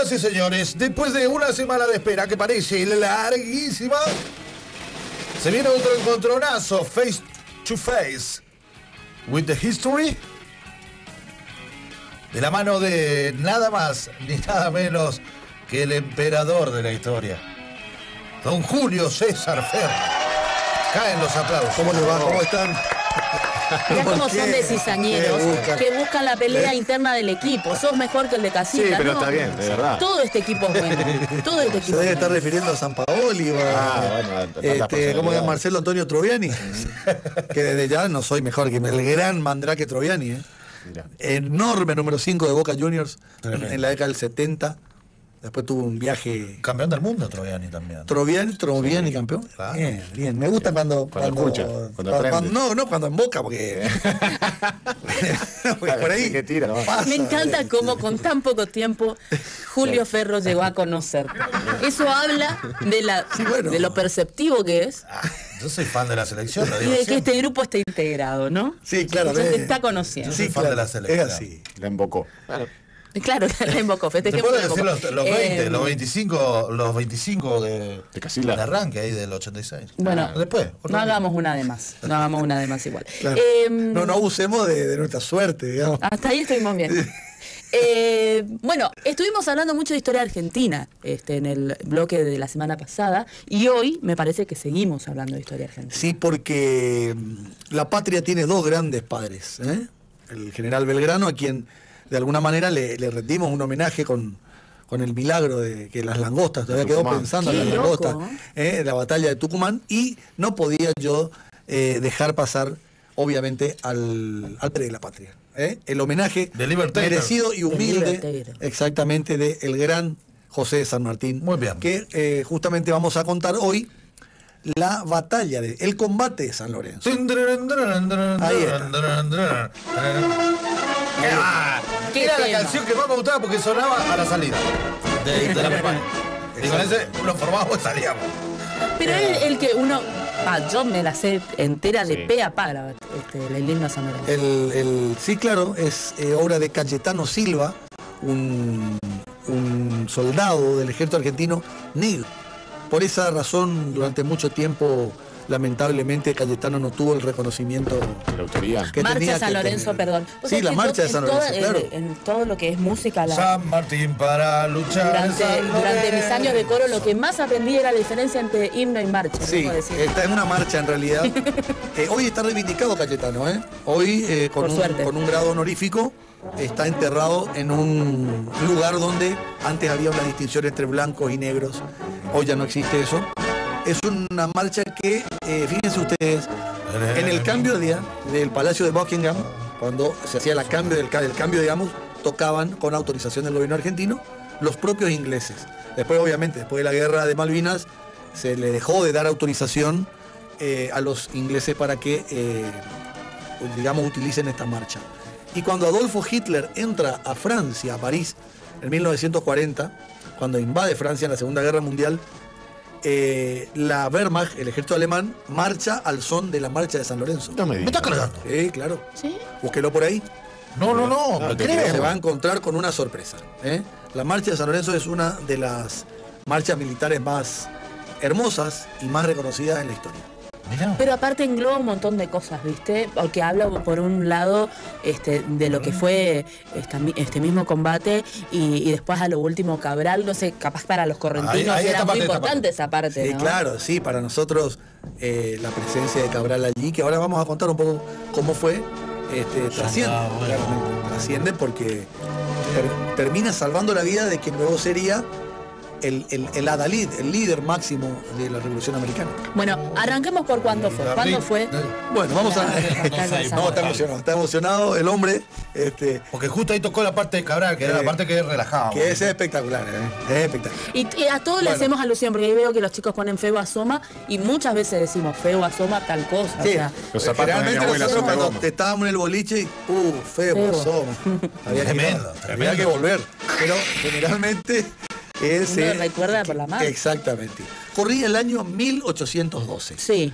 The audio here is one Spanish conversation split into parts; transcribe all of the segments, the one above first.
Señoras y señores, después de una semana de espera que parece larguísima, se viene otro encontronazo face to face with the history, de la mano de nada más ni nada menos que el emperador de la historia, don Julio César Ferro. Caen los aplausos. ¿Cómo les va? ¿Cómo están? Mirá cómo son de cizañeros que buscan la pelea interna del equipo. Sos mejor que el de Casita. Sí, pero no, está bien, de verdad. Todo este equipo es bueno. Todo este equipo Se debe es estar bueno. refiriendo a San Paoli o a, bueno, ¿cómo es Marcelo Antonio Troviani? Que desde ya no soy mejor que el gran Mandrake Troviani, ¿eh? Mirá. Enorme número 5 de Boca Juniors en la década del 70. Después tuvo un viaje. Campeón del mundo, Troviani también. Troviani campeón. Claro. Bien, bien. Me gusta cuando escucha, cuando aprende. no, cuando en Boca, porque por ahí Que tira, ¿no? pasa. Me encanta cómo con tan poco tiempo Julio Ferro llegó a conocer. Eso habla de lo perceptivo que es Yo soy fan de la selección, lo y digo de que siempre. este grupo está integrado, ¿no? Sí, claro. Ya te está conociendo. Yo soy Sí, fan de claro. la selección. Es así. La embocó. Claro, la invocó, ¿Te festejemos puedo la decir invocó. los 20, los 25 de Casilla. de arranque ahí del 86? Bueno, Después. no hagamos una de más. No hagamos una de más igual. Claro. No abusemos de nuestra suerte, digamos. Hasta ahí estuvimos bien. Bueno, estuvimos hablando mucho de historia argentina en el bloque de la semana pasada y hoy me parece que seguimos hablando de historia argentina. Sí, porque la patria tiene dos grandes padres, ¿eh? El general Belgrano, a quien de alguna manera le rendimos un homenaje con el milagro de que las langostas, todavía quedó Tucumán. pensando Qué en las loco, langostas, la batalla de Tucumán, y no podía yo dejar pasar, obviamente, al padre de la patria. El homenaje De Libertator. merecido y humilde, Libertator. exactamente, de el gran José de San Martín. Muy bien. Que justamente vamos a contar hoy la batalla, el combate de San Lorenzo. Ahí está. ¿Qué Era la tema? canción que más me gustaba porque sonaba a la salida de la primaria. Y con ese lo formábamos y salíamos. Pero el que uno... yo me la sé entera de Sí. pe a pa, el himno a San Lorenzo. Sí, claro, es obra de Cayetano Silva, un soldado del ejército argentino negro. Por esa razón, durante mucho tiempo, lamentablemente, Cayetano no tuvo el reconocimiento La autoridad. que tenía Marcha San que Lorenzo, tener. perdón. O Sí, sea, la que marcha de en San toda- Lorenzo, claro. En todo lo que es música, San Martín para luchar. durante San mis Lorenzo. años de coro, lo que más aprendí era la diferencia entre himno y marcha. Sí, debo decir. está en una marcha en realidad. Hoy está reivindicado Cayetano, ¿eh? Hoy, Por suerte. con un grado honorífico, está enterrado en un lugar donde antes había una distinción entre blancos y negros. Hoy ya no existe eso. Es una marcha que, fíjense ustedes, en el cambio del Palacio de Buckingham, cuando se hacía el cambio, digamos, tocaban con autorización del gobierno argentino los propios ingleses. Después, obviamente, después de la guerra de Malvinas, se le dejó de dar autorización a los ingleses para que, digamos, utilicen esta marcha. Y cuando Adolfo Hitler entra a Francia, a París, en 1940, cuando invade Francia en la Segunda Guerra Mundial, la Wehrmacht, el ejército alemán, marcha al son de la marcha de San Lorenzo. No me ¿Me estás digas. cargando? Claro. ¿Sí? Búsquelo por ahí. No, No te creo. Se va a encontrar con una sorpresa. La marcha de San Lorenzo es una de las marchas militares más hermosas y más reconocidas en la historia. Mirá. Pero aparte engloba un montón de cosas, ¿viste? Porque habla por un lado de lo que fue este mismo combate y después a lo último Cabral, no sé, capaz para los correntinos Ahí era esta muy parte, importante esa parte, Sí, ¿no? claro, sí, para nosotros la presencia de Cabral allí, que ahora vamos a contar un poco cómo fue, trasciende, bueno. claramente, trasciende porque termina salvando la vida de quien luego sería el adalid, el líder máximo de la Revolución Americana. Bueno, arranquemos por cuándo fue. ¿Cuándo fue? Bueno, vamos a... Claro, Está emocionado el hombre, Porque justo ahí tocó la parte de Cabral, que era la parte que relajaba. que es espectacular, es espectacular. Y a todos le Bueno. hacemos alusión, porque ahí veo que los chicos ponen feo asoma y muchas veces decimos feo asoma tal cosa. Sí, O sea, Los zapatos de mi generalmente abuela nosotros son de cuando goma. te estábamos en el boliche y, feo, Feo. somos. Había que, Tremendo, había tremendo. que volver. Pero generalmente es... Uno recuerda por la marca. Exactamente. Corría el año 1812. sí,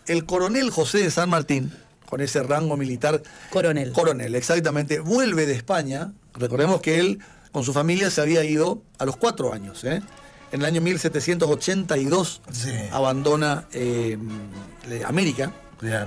El coronel José de San Martín, con ese rango militar... coronel. Coronel, exactamente. Vuelve de España. Recordemos que él con su familia se había ido a los 4 años. En el año 1782 Sí. abandona América. Bien.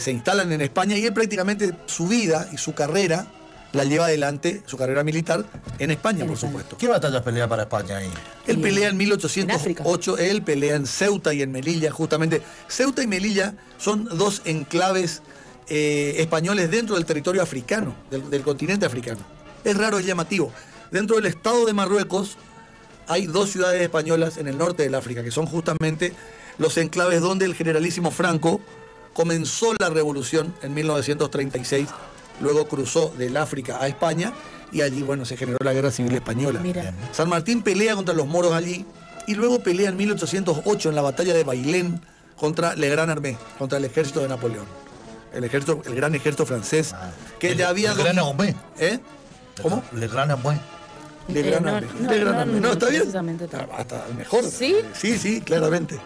Se instalan en España y él prácticamente su vida y su carrera la lleva adelante, su carrera militar, en España, por supuesto. ¿Qué batallas pelea para España ahí? Él Y pelea en en 1808, él pelea en Ceuta y en Melilla, justamente. Ceuta y Melilla son dos enclaves españoles dentro del territorio africano, del continente africano. Es raro, es llamativo. Dentro del Estado de Marruecos hay 2 ciudades españolas en el norte del África, que son justamente los enclaves donde el generalísimo Franco comenzó la revolución en 1936, luego cruzó del África a España y allí, bueno, se generó la Guerra Civil Española. Mira. San Martín pelea contra los moros allí y luego pelea en 1808 en la batalla de Bailén contra Le Grand Armée, contra el ejército de Napoleón. El gran ejército francés, que ya había... Le Grand Armée. ¿Eh? ¿Cómo? Le Grand Armée. Le Grand no, Armée. no, Le Grand no, Armée. no, No, ¿está bien? precisamente tal. Hasta mejor. ¿Sí? Sí, claramente.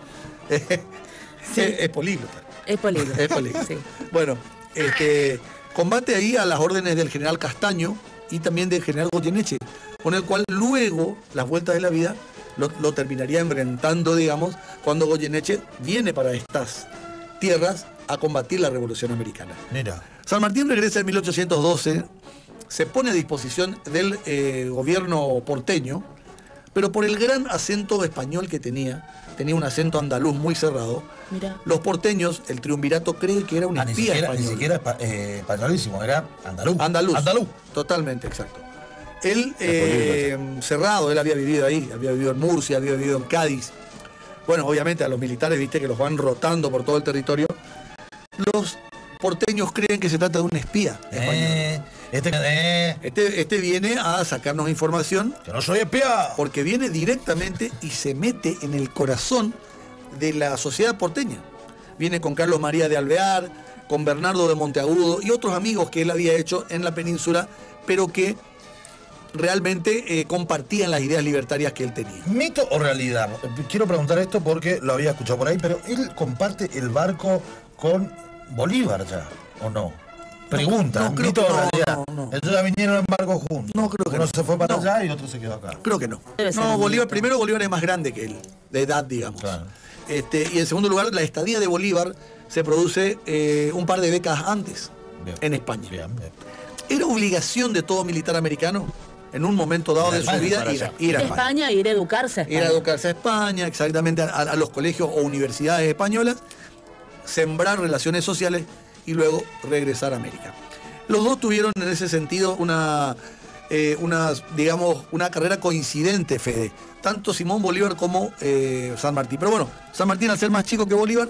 Es políglota. Es polígono. Es políglota. Sí. Bueno, combate ahí a las órdenes del general Castaño y también del general Goyeneche, con el cual luego, las vueltas de la vida, lo terminaría enfrentando, digamos, cuando Goyeneche viene para estas tierras a combatir la Revolución Americana. Mira. San Martín regresa en 1812, se pone a disposición del gobierno porteño, pero por el gran acento español que tenía un acento andaluz muy cerrado. Mira. Los porteños, el triunvirato, cree que era un espía español. Ni siquiera españolísimo, era andaluz. Andaluz. Totalmente, exacto. Él, cerrado, él había vivido ahí, había vivido en Murcia, había vivido en Cádiz. Bueno, obviamente a los militares, viste, que los van rotando por todo el territorio. Los porteños creen que se trata de un espía español. Este viene a sacarnos información que no soy espía. porque viene directamente y se mete en el corazón de la sociedad porteña. Viene con Carlos María de Alvear, con Bernardo de Monteagudo y otros amigos que él había hecho en la península, pero que realmente compartían las ideas libertarias que él tenía. ¿Mito o realidad? Quiero preguntar esto porque lo había escuchado por ahí, pero él comparte el barco con Bolívar ya, ¿o no? Pregunta, no, creo ¿mito que o no, realidad? no. Ellos ya vinieron en barco juntos. No, creo que uno no. se fue para No. allá y otro se quedó acá. Creo que no. Debe ser No, un Bolívar, mito. primero Bolívar es más grande que él, de edad, digamos. Claro. Y en segundo lugar, la estadía de Bolívar se produce un par de décadas antes, Bien. en España. Bien. Era obligación de todo militar americano, en un momento dado Ir a de su España, vida, para ir allá. a España. España, ir a educarse a Ir a España. educarse a España, exactamente, a los colegios o universidades españolas, sembrar relaciones sociales y luego regresar a América. Los dos tuvieron en ese sentido una carrera coincidente, Fede. Tanto Simón Bolívar como San Martín. Pero bueno, San Martín, al ser más chico que Bolívar,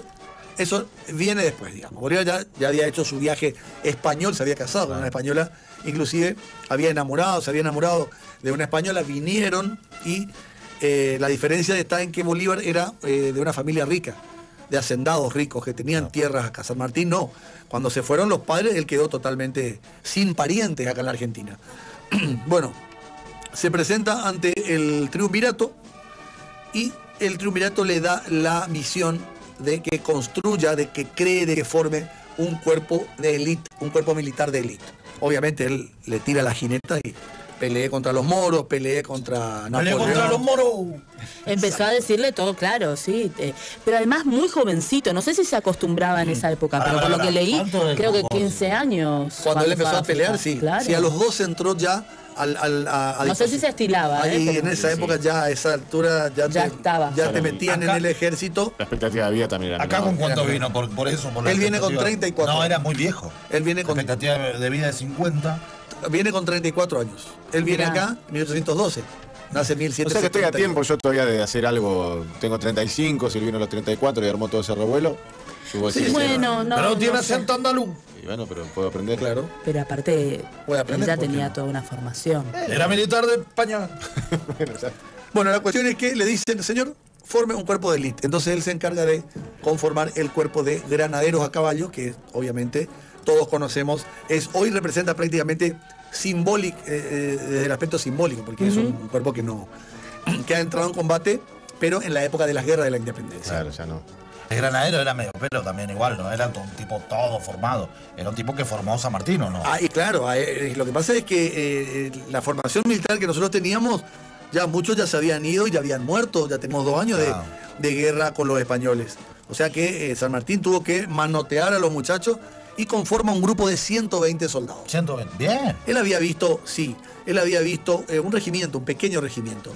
eso viene después, digamos. Bolívar ya había hecho su viaje español, se había casado con una española, inclusive se había enamorado de una española, vinieron y la diferencia está en que Bolívar era de una familia rica, de hacendados ricos que tenían tierras acá. San Martín no. Cuando se fueron los padres, él quedó totalmente sin parientes acá en la Argentina. Bueno, se presenta ante el triunvirato y el triunvirato le da la misión de que construya, de que cree, de que forme un cuerpo de élite, un cuerpo militar de élite. Obviamente él le tira la jineta y peleé contra los moros, peleé contra Napoleón. contra los moros! Empezó a decirle todo claro, sí. Pero además muy jovencito. No sé si se acostumbraba en esa época, pero por lo que leí, ¿Cuánto es creo que famoso? 15 años. Cuando él empezó fue a pelear, África. sí. Claro. Sí, a los dos entró ya a No sé si se estilaba, Ahí, pero- en esa época ya, a esa altura, ya estaba. te metían Acá- en el ejército. La expectativa de vida también era ¿Acá menor. con cuánto vino? Por eso, por la Él viene con expectativa. 34. No, era muy viejo. Él viene La con, expectativa de vida de 50. viene con 34 años. Él viene Mirá. acá en 1812. Nace en O 1770. sea que estoy a tiempo yo todavía de hacer algo. Tengo 35, Silvino a los 34 y armó todo ese revuelo. Subo Sí, ese- Bueno, no. Pero tiene no sé. acento andaluz. Y bueno, pero puedo aprender. Claro. Pero aparte, Puede aprender, él ya ¿por qué tenía no? toda una formación. Era militar de España. Bueno, la cuestión es que le dicen, señor, forme un cuerpo de élite. Entonces él se encarga de conformar el cuerpo de granaderos a caballo, que obviamente todos conocemos. Hoy representa prácticamente simbólico, desde el aspecto simbólico, porque es un cuerpo que ha entrado en combate, pero en la época de las guerras de la independencia. Claro, ya no. El granadero era medio pelo también igual, no era un tipo todo formado. Era un tipo que formó San Martín, ¿o no? Y claro, lo que pasa es que la formación militar que nosotros teníamos, ya muchos ya se habían ido y ya habían muerto, ya tenemos 2 años de guerra con los españoles. O sea que San Martín tuvo que manotear a los muchachos y conforma un grupo de 120 soldados. 120, bien. Él había visto un regimiento, un pequeño regimiento.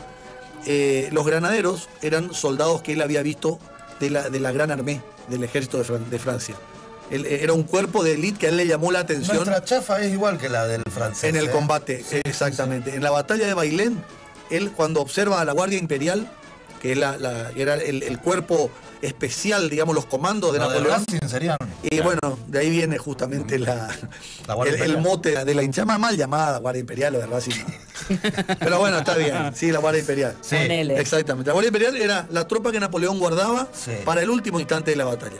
Los granaderos eran soldados que él había visto de la Gran Armée, del ejército de Francia. Era un cuerpo de élite que a él le llamó la atención. Nuestra chafa es igual que la del francés. En el combate, sí, exactamente. Sí. En la batalla de Bailén, él cuando observa a la Guardia Imperial, que era el cuerpo especial, digamos, los comandos de Napoleón. Y bueno, de ahí viene justamente el mote de la hinchada, mal llamada Guardia Imperial o de Racing. Pero bueno, está bien, sí, la Guardia Imperial. Sí, exactamente. La Guardia Imperial era la tropa que Napoleón guardaba para el último instante de la batalla.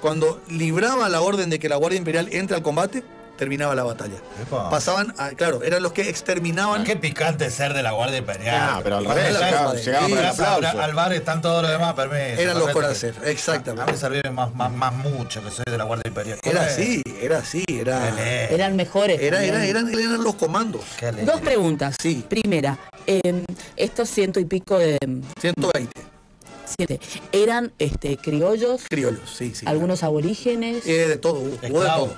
Cuando libraba la orden de que la Guardia Imperial entre al combate, terminaba la batalla. Epa. Pasaban, claro, eran los que exterminaban. Qué picante ser de la Guardia Imperial. Pero al revés, llegaban con el aplauso. Al bar están todos los demás, permiso. Eran los coraceros, exactamente. A mí servían más mucho que soy de la Guardia Imperial. Era así. Eran mejores. Eran los comandos. 2 preguntas. Sí. Primera, estos 100 y pico de... 120. ¿Eran criollos? Criollos, sí. ¿Algunos aborígenes? De todo, hubo de todo.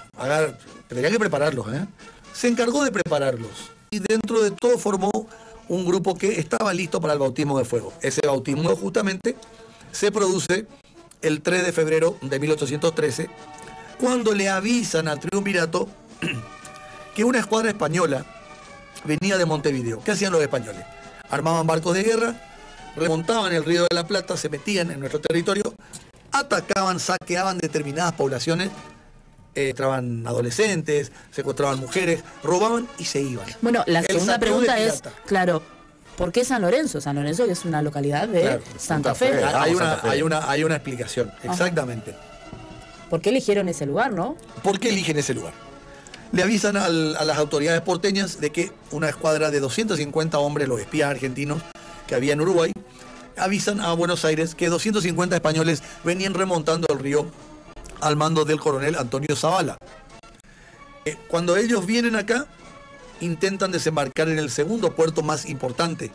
Pero había que prepararlos, Se encargó de prepararlos. Y dentro de todo formó un grupo que estaba listo para el bautismo de fuego. Ese bautismo justamente se produce el 3 de febrero de 1813, cuando le avisan al triunvirato que una escuadra española venía de Montevideo. ¿Qué hacían los españoles? Armaban barcos de guerra, remontaban el Río de la Plata, se metían en nuestro territorio, atacaban, saqueaban determinadas poblaciones, secuestraban adolescentes, secuestraban mujeres, robaban y se iban. Bueno, la segunda pregunta es, claro, ¿por qué San Lorenzo? San Lorenzo, que es una localidad de Santa Fe. Hay una explicación, exactamente. ¿Por qué eligieron ese lugar, no? ¿Por qué eligen ese lugar? Le avisan a las autoridades porteñas de que una escuadra de 250 hombres, los espías argentinos que había en Uruguay, avisan a Buenos Aires que 250 españoles venían remontando el río al mando del coronel Antonio Zavala. Cuando ellos vienen acá, intentan desembarcar en el segundo puerto más importante,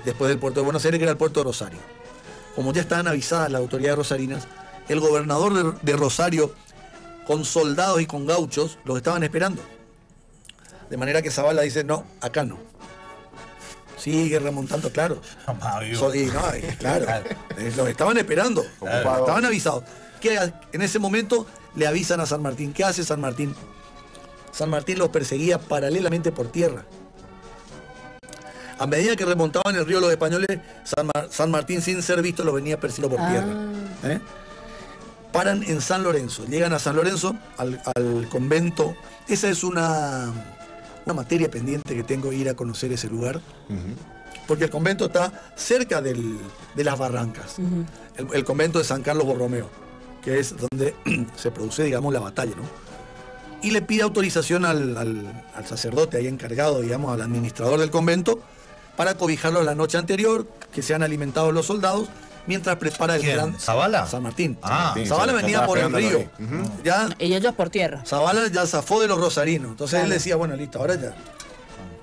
después del puerto de Buenos Aires, que era el puerto de Rosario. Como ya estaban avisadas las autoridades rosarinas, el gobernador de Rosario, con soldados y con gauchos, los estaban esperando. De manera que Zavala dice, no, acá no. Sigue remontando, claro. Claro. Los estaban esperando, estaban avisados. Que en ese momento le avisan a San Martín. ¿Qué hace San Martín? San Martín los perseguía paralelamente por tierra. A medida que remontaban el río los españoles, San Martín, sin ser visto, los venía persiguiendo por tierra. Paran en San Lorenzo. Llegan a San Lorenzo, al convento. Esa es una materia pendiente que tengo, ir a conocer ese lugar. Porque el convento está cerca de las barrancas. El convento de San Carlos Borromeo, que es donde se produce, digamos, la batalla, ¿no? Y le pide autorización al sacerdote ahí encargado, digamos, al administrador del convento, para cobijarlos la noche anterior, que sean alimentados los soldados, mientras prepara el gran... ¿Zavala? San Martín. Zavala venía por el río. Y ellos por tierra. Zavala ya zafó de los rosarinos. Entonces él decía, bueno, listo, ahora ya...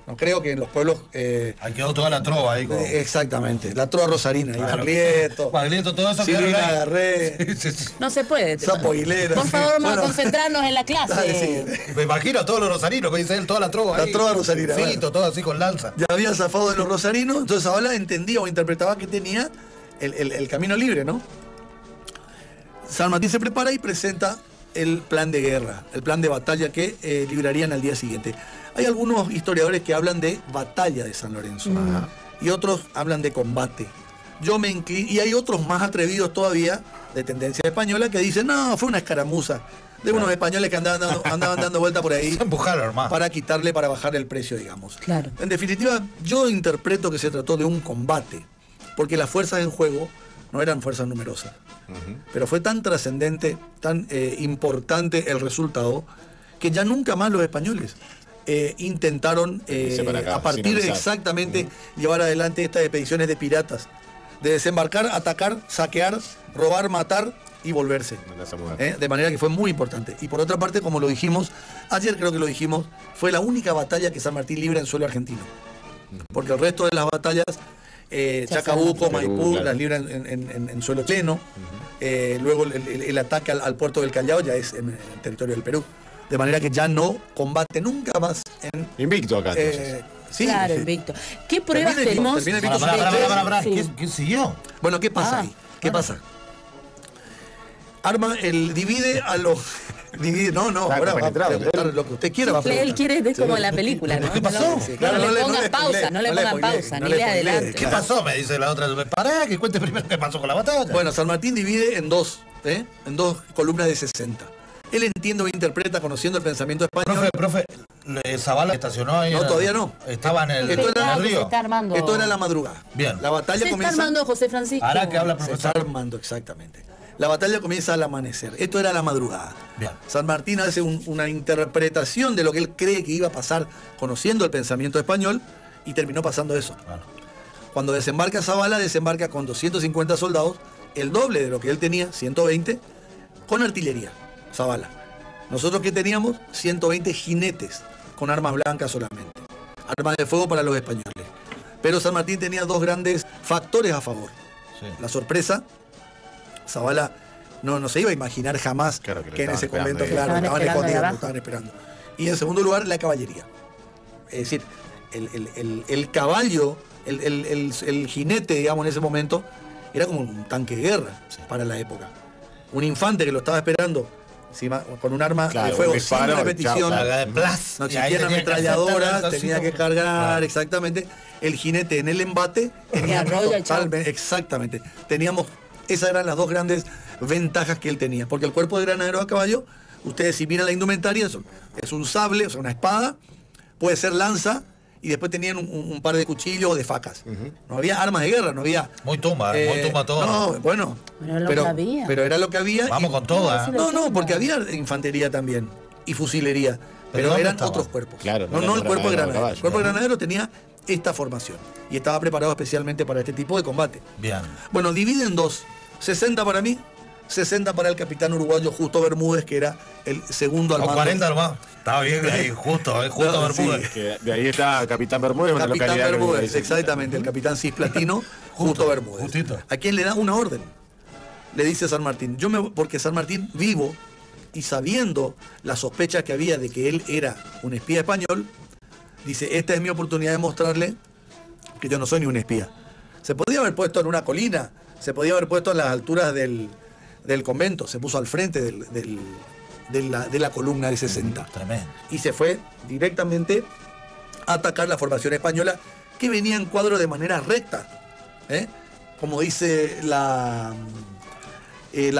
No creo que en los pueblos... ahí quedó toda la trova ahí. Exactamente, la trova rosarina. Claro. Baglietto, todo eso. Silvina Garré. No se puede. Sapo Aguilera. Por favor, vamos a concentrarnos en la clase. Me imagino a todos los rosarinos, que dice él, toda la trova ahí. La trova rosarina. Fito, todo así con lanza. Ya había zafado de los rosarinos, entonces Zavala entendía o interpretaba que tenía el camino libre, ¿no? San Martín se prepara y presenta el plan de guerra, el plan de batalla que librarían al día siguiente. Hay algunos historiadores que hablan de batalla de San Lorenzo y otros hablan de combate. Yo me inclino, y hay otros más atrevidos todavía, de tendencia española, que dicen, no, fue una escaramuza de unos españoles que andaban dando vuelta por ahí. Se empujaron, hermano. Para bajar el precio, digamos. Claro. En definitiva, yo interpreto que se trató de un combate, porque las fuerzas en juego no eran fuerzas numerosas. Pero fue tan trascendente, tan importante el resultado, que ya nunca más los españoles intentaron, a partir de exactamente llevar adelante estas expediciones de piratas de desembarcar, atacar, saquear, robar, matar y volverse. De manera que fue muy importante. Y por otra parte, como lo dijimos, ayer creo que lo dijimos, fue la única batalla que San Martín libra en suelo argentino. Porque el resto de las batallas, Chacabuco, Maipú, claro, las libran en suelo chileno. Luego el ataque al puerto del Callao ya es en territorio del Perú. De manera que ya no combate nunca más en... Invicto acá, entonces. Sí, claro, sí. invicto. ¿Qué pruebas Termina invicto, tenemos? termina invicto. Pará. Sí. ¿Qué siguió? Bueno, ¿qué pasa ahí? ¿Qué pasa? Arma, divide a los... Divide, no, Está ahora va a compenetrado, preguntar lo que usted quiera. Va a Él preguntar. quiere, es como la película, ¿no? ¿Qué pasó? Sí, claro, no le no pongan le pausa, spoilee, no le no le pongan spoilee, pausa, no ni le le spoilee. adelante. ¿Qué pasó? Me dice la otra. Pará, que cuente primero qué pasó con la batalla. Bueno, San Martín divide en dos columnas de 60. Él entiende o interpreta, conociendo el pensamiento español. Profe, Zavala estacionó ahí. No, todavía no. Estaba en el, Esto en era- el Se río. está armando. Esto era la madrugada. Bien. La batalla Se está comienza... armando José Francisco. Ahora que habla Se está profesor. armando, exactamente. La batalla comienza al amanecer. Esto era la madrugada. Bien. San Martín hace una interpretación de lo que él cree que iba a pasar, conociendo el pensamiento español, y terminó pasando eso. Claro. Cuando desembarca Zavala, desembarca con 250 soldados, el doble de lo que él tenía, 120, con artillería, Zavala. Nosotros que teníamos 120 jinetes con armas blancas solamente. Armas de fuego para los españoles. Pero San Martín tenía dos grandes factores a favor. Sí. La sorpresa. Zavala no se iba a imaginar jamás Claro que lo que en ese estaban convento, esperando claro, ahí. estaban Estaban esperando ahí escondidos, abajo. estaban esperando. Y en segundo lugar, la caballería. Es decir, el caballo, el jinete, digamos, en ese momento, era como un tanque de guerra para la época. Un infante que lo estaba esperando encima, con un arma Claro, de fuego un disparo, sin repetición. chao. Haga de plas. No Y ahí existían tenía que ametralladoras, hacer tenía que tantacito. cargar, Claro. exactamente. El jinete en el embate tenía arrolla y chao. totalmente, exactamente. Teníamos, esas eran las dos grandes ventajas que él tenía. Porque el cuerpo de granadero a caballo, ustedes si miran la indumentaria, es un sable, o sea, una espada, puede ser lanza, y después tenían un par de cuchillos o de facas. No había armas de guerra, no había... Muy tumba todo. No, bueno. Pero era lo que había. Pero era lo que había. Vamos y- con todas. No, porque había infantería también y fusilería, pero ¿dónde eran estaba? otros cuerpos. Claro, no, no no era el cuerpo de granadero, granadero. caballo. El cuerpo de granadero tenía esta formación y estaba preparado especialmente para este tipo de combate. Bien. Bueno, divide en dos: 60 para mí, 60 para el capitán uruguayo Justo Bermúdez, que era el segundo al Con mando. 40 nomás. Estaba bien ahí, justo No, Bermúdez. Que de ahí está Capitán Bermúdez, una Capitán localidad que Bermúdez, vive ahí. exactamente, el capitán cisplatino Justo Bermúdez. justito. ¿A quién le da una orden? Le dice San Martín. Porque San Martín, vivo y sabiendo las sospechas que había de que él era un espía español, dice, esta es mi oportunidad de mostrarle que yo no soy ni un espía. Se podía haber puesto en una colina, se podía haber puesto en las alturas del convento, se puso al frente de la columna de 60. Tremendo. Y se fue directamente a atacar la formación española, que venía en cuadro de manera recta. Como dice la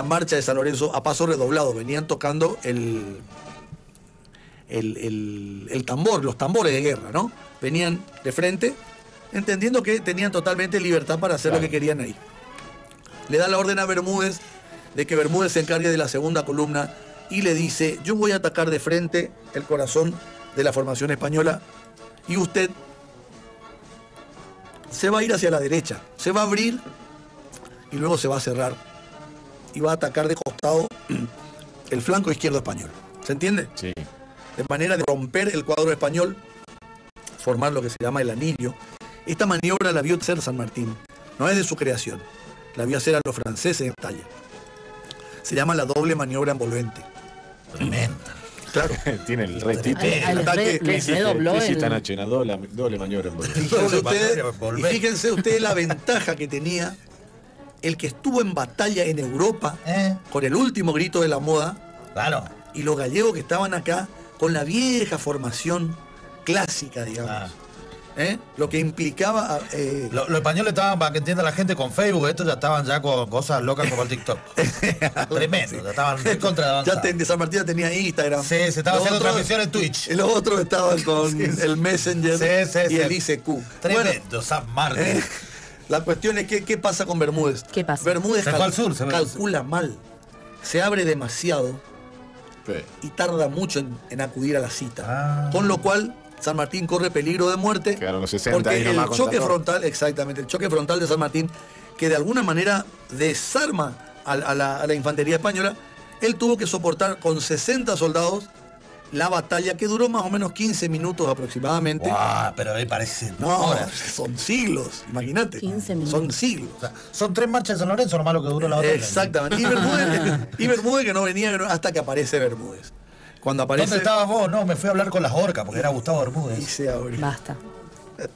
marcha de San Lorenzo, a paso redoblado. Venían tocando el tambor, los tambores de guerra, ¿no? Venían de frente, entendiendo que tenían totalmente libertad para hacer lo que querían ahí. Le da la orden a Bermúdez de que Bermúdez se encargue de la segunda columna y le dice, yo voy a atacar de frente el corazón de la formación española y usted se va a ir hacia la derecha, se va a abrir y luego se va a cerrar y va a atacar de costado el flanco izquierdo español. ¿Se entiende? Sí. De manera de romper el cuadro español, formar lo que se llama el anillo. Esta maniobra la vio hacer San Martín, no es de su creación, la vio hacer a los franceses en batalla. Se llama la doble maniobra envolvente. Tremendo. Claro. Tiene el rey Tito. Les redobló ¿Qué hiciste el... anoche? Una doble maniobra en Bolivia. Fíjense ustedes, Volver. y fíjense ustedes la ventaja que tenía el que estuvo en batalla en Europa con el último grito de la moda Claro. y los gallegos que estaban acá con la vieja formación clásica, digamos. Ah. Lo que implicaba... Los españoles estaban, para que entienda la gente, con Facebook. Estos ya estaban ya con cosas locas como el TikTok. Tremendo. Ya estaban contra de avanzar. San Martín ya tenía Instagram. Sí, se estaba Los haciendo otros- transmisión en Twitch. Los otros estaban con el Messenger Sí, y sí. el ICQ. Bueno, Tremendo, San Martín. la cuestión es que, ¿qué pasa con Bermúdez? ¿Qué pasa? Bermúdez Se fue al sur, se fue al sur. calcula mal. Se abre demasiado Sí. y tarda mucho en acudir a la cita. Ah. Con lo cual, San Martín corre peligro de muerte. Quedaron los 60 porque ahí nomás el con choque San Roque. frontal, exactamente, el choque frontal de San Martín que de alguna manera desarma a la infantería española, él tuvo que soportar con 60 soldados la batalla que duró más o menos 15 minutos aproximadamente. ¡Guau! Pero me parece No, horas. son siglos, imagínate. 15 minutos. Son siglos. O sea, son 3 marchas de San Lorenzo, nomás lo que duró la batalla. Exactamente. Y Bermúdez que no venía hasta que aparece Bermúdez. Cuando aparece... ¿Dónde estabas vos? No, me fui a hablar con las orcas porque era Gustavo Y Bermúdez. se abrió. Basta.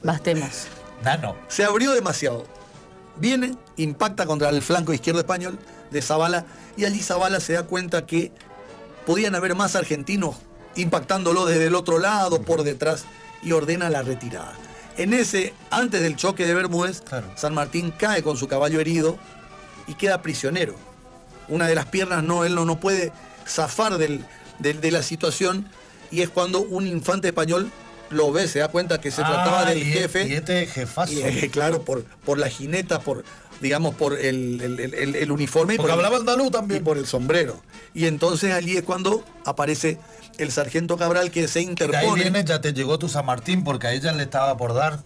Bastemos. Nano. Se abrió demasiado. Viene, impacta contra el flanco izquierdo español de Zavala, y allí Zavala se da cuenta que podían haber más argentinos impactándolo desde el otro lado, por detrás, y ordena la retirada. Antes del choque de Bermúdez, Claro. San Martín cae con su caballo herido y queda prisionero. Una de las piernas él no puede zafar de la situación, y es cuando un infante español lo ve, se da cuenta que se trataba del jefe. Y este jefazo. Y, claro, por la jineta, por el uniforme, y Porque por hablaba andaluz y también. por el sombrero. Y entonces allí es cuando aparece el sargento Cabral, que se De ahí interpone. viene, ya te llegó tu San Martín porque a ella le estaba por dar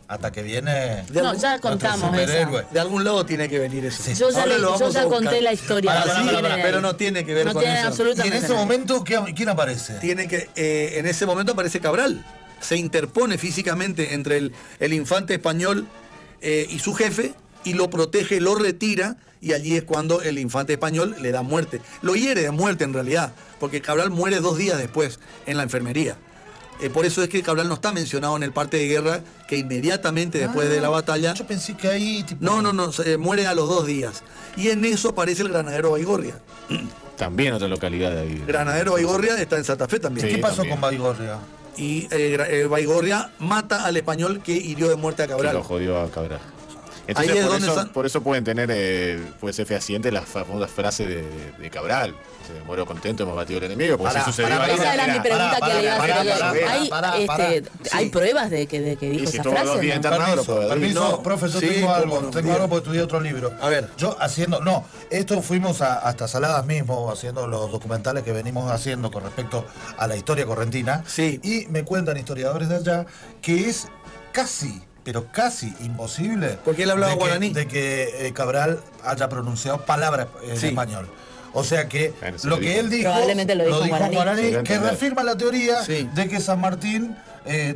hasta que viene. De No, algún- ya nuestro contamos superhéroe. esa. De algún lado tiene que venir eso. Sí. Yo ya, Ahora lo yo vamos ya a buscar. conté la historia. Pará, así pará, viene pará, de pero ahí. no tiene que ver No con tiene eso. Y absolutamente en ese nada. momento, ¿quién aparece? En ese momento aparece Cabral. Se interpone físicamente entre el infante español y su jefe, y lo protege, lo retira, y allí es cuando el infante español le da muerte. Lo hiere de muerte en realidad, porque Cabral muere 2 días después en la enfermería. Por eso es que Cabral no está mencionado en el parte de guerra, que inmediatamente después de la batalla... Yo pensé que ahí. Tipo, No, muere a los 2 días. Y en eso aparece el granadero Baigorria. También otra localidad de ahí. Granadero Baigorria está en Santa Fe también. ¿Qué Sí, pasó también. con Baigorria? Y Baigorria mata al español que hirió de muerte a Que Cabral. lo jodió a Cabral. Ahí Entonces, es por, donde eso, están- por eso pueden tener, puede ser fehaciente la famosa frase de Cabral. Se muero contento, hemos batido al enemigo. Porque Pará, si sucedió pará, ahí, Esa era mi pregunta Pará, que le iba a pará, hacer. pará, ¿Hay, pará, este, pará. ¿hay Sí. pruebas de que Y dijo si esa tuvo 2 frase? días ¿no? internado, lo puede Permiso, No, profe, yo sí, tengo algo. cómo no, Tengo diga. algo porque estudié otro libro. A ver. Yo esto fuimos hasta Saladas mismo, haciendo los documentales que venimos haciendo con respecto a la historia correntina. Sí. Y me cuentan historiadores de allá que es casi, pero casi imposible. Porque él hablaba de que- guaraní. De que Cabral haya pronunciado palabras en Sí. español. O sea que Bueno, se lo lo que dijo. él dijo, Probablemente lo dijo en en guaraní. Sí, lo que entendés. reafirma la teoría Sí. de que San Martín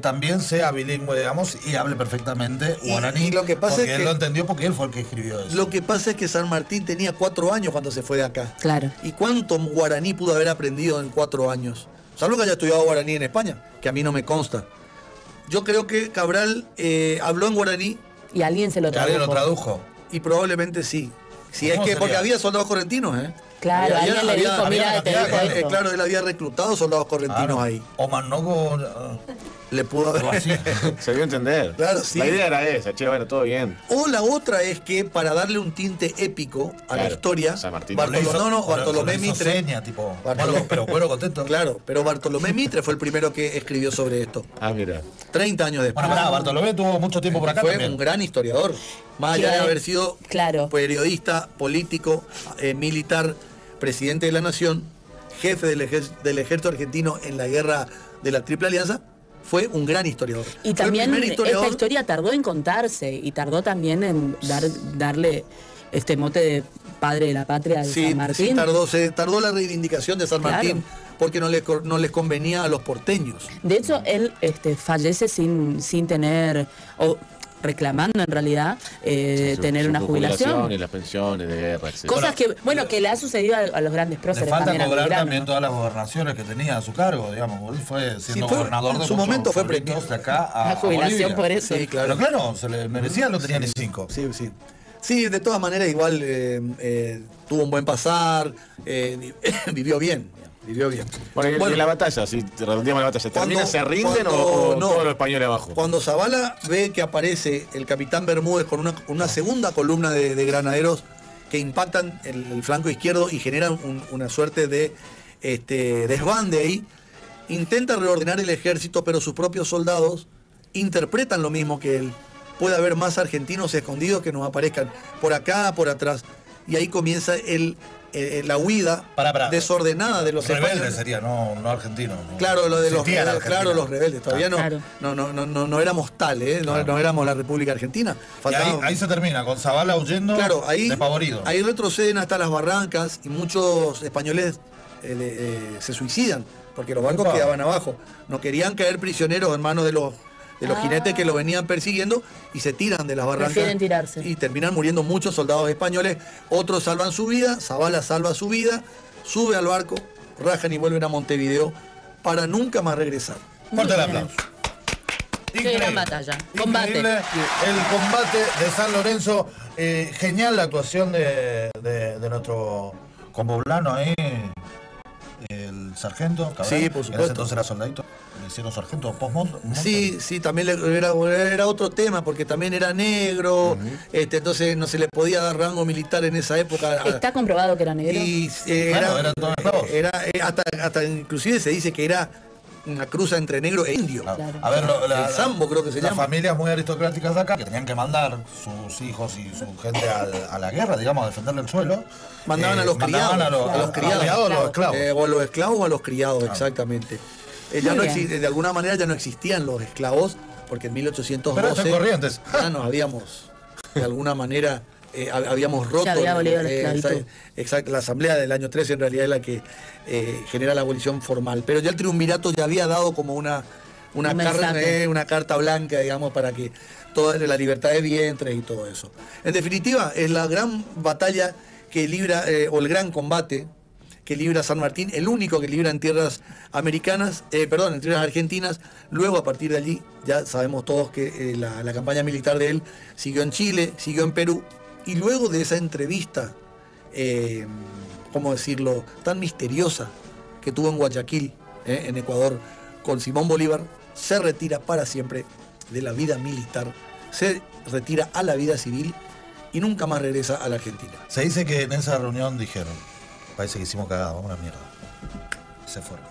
también sea bilingüe, digamos, y hable perfectamente Y- guaraní. y lo que pasa porque es él que- lo entendió porque él fue el que escribió eso. Lo que pasa es que San Martín tenía 4 años cuando se fue de acá. Claro. ¿Y cuánto guaraní pudo haber aprendido en 4 años? Salvo que haya estudiado guaraní en España, que a mí no me consta. Yo creo que Cabral habló en guaraní, Y alguien se lo Que alguien lo tradujo. tradujo. y probablemente sí. Si es ¿Cómo que, sería? porque había soldados correntinos, ¿eh? Claro, Había- alguien le había- dijo, mira, había te una dijo cantidad, esto. Claro, él había reclutado soldados correntinos Claro. ahí. O Manogo. Le pudo haber... algo así. Se dio a entender. Claro, sí. La idea era esa, che, bueno, todo bien. O la otra es que para darle un tinte épico a la Claro, historia, San Martín. Bartolomé Le hizo Mitre, seña, tipo, Bartolomé- bueno, pero bueno, contento. claro, pero Bartolomé Mitre fue el primero que escribió sobre esto. Ah, mira. 30 años después. Bueno, pará, Bartolomé tuvo mucho tiempo por acá Fue también. un gran historiador, más allá de Claro. haber sido Claro. periodista, político, militar, presidente de la nación, jefe del ejército argentino en la guerra de la Triple Alianza, fue un gran historiador. Y Fue también el primer historiador. esta historia tardó en contarse y tardó también en darle este mote de padre de la patria de Sí, San Martín. sí, se tardó la reivindicación de San Claro. Martín porque no les convenía a los porteños. De hecho, él fallece sin tener, o reclamando en realidad, tener una jubilación. Y las pensiones de guerra, etc. Cosas que, bueno, que le ha sucedido a los grandes Le próceres falta también. a cobrar Belgrano. también todas las gobernaciones que tenía a su cargo, digamos. Él fue siendo fue- gobernador en de su muchos momento fue pueblitos premio. de acá a La jubilación Bolivia. por eso. Sí, claro. Pero claro, se le merecía, no tenía ni 5. Sí, sí. Sí, de todas maneras igual tuvo un buen pasar, vivió bien. Vivió bien. Bueno, y la batalla, si redondeamos la batalla, ¿termina, Cuando- se rinden cuando- o no. todos los españoles abajo? Cuando Zavala ve que aparece el capitán Bermúdez con una segunda columna de granaderos que impactan el flanco izquierdo y generan una suerte de desbande ahí, intenta reordenar el ejército, pero sus propios soldados interpretan lo mismo que él. Puede haber más argentinos escondidos que nos aparezcan por acá, por atrás. Y ahí comienza el la huida Pará. desordenada de los Rebelde españoles. sería, no argentino. Claro, lo de los Existía la rebeldes, Argentina. claro, los rebeldes. Todavía Claro. no éramos tal, no éramos la República Argentina. Y Faltaba- ahí se termina, con Zavala huyendo Claro, ahí despavorido. ahí retroceden hasta las barrancas y muchos españoles se suicidan porque los barcos Opa. quedaban abajo. No querían caer prisioneros en manos de los jinetes que los venían persiguiendo y se tiran de las barrancas. Prefieren tirarse. Y terminan muriendo muchos soldados españoles. Otros salvan su vida, Zavala salva su vida, sube al barco, rajan y vuelven a Montevideo para nunca más regresar. Fuerte el Muy bien. aplauso. Qué gran batalla. Combate. Increíble el combate de San Lorenzo. Genial la actuación de nuestro compoblano ahí, el sargento. Cabral. Sí, por En ese supuesto. entonces era soldadito. Le hicieron sargento post-monta. Sí, también era otro tema, porque también era negro, entonces no se le podía dar rango militar en esa época. Está comprobado que era negro. Y Claro, eran todos esclavos. hasta inclusive se dice que era una cruza entre negro e indio. Claro. A ver, El sambo creo que se las llama. familias muy aristocráticas de acá, que tenían que mandar sus hijos y su gente a la guerra, digamos, a defenderle el suelo. Mandaban a los criados, mandaban a los criados, a los esclavos. O a los esclavos o a los criados, exactamente. Ya Muy no bien. de alguna manera ya no existían los esclavos, porque en Pero están 1812 corrientes. ya nos habíamos, de alguna manera, habíamos roto. Se había abolido la esclavitud. Exacto, la asamblea del año 13 en realidad es la que genera la abolición formal. Pero ya el triunvirato ya había dado como una carta blanca, digamos, para que toda la libertad de vientres y todo eso. En definitiva, es la gran batalla que libra, o el gran combate que libra San Martín, el único que libra en tierras americanas, en tierras argentinas. Luego, a partir de allí, ya sabemos todos que la campaña militar de él siguió en Chile, siguió en Perú, y luego de esa entrevista, ¿cómo decirlo?, tan misteriosa que tuvo en Guayaquil, en Ecuador, con Simón Bolívar, se retira para siempre de la vida militar, se retira a la vida civil y nunca más regresa a la Argentina. Se dice que en esa reunión dijeron, parece que hicimos cagada, vamos a la mierda. Se fueron.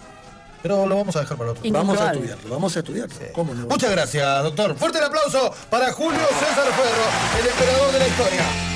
Pero lo vamos a dejar para otro. Incomprobable. Vamos a estudiarlo. ¿Cómo no? Muchas gracias, doctor. Fuerte el aplauso para Julio César Ferro, el emperador de la historia.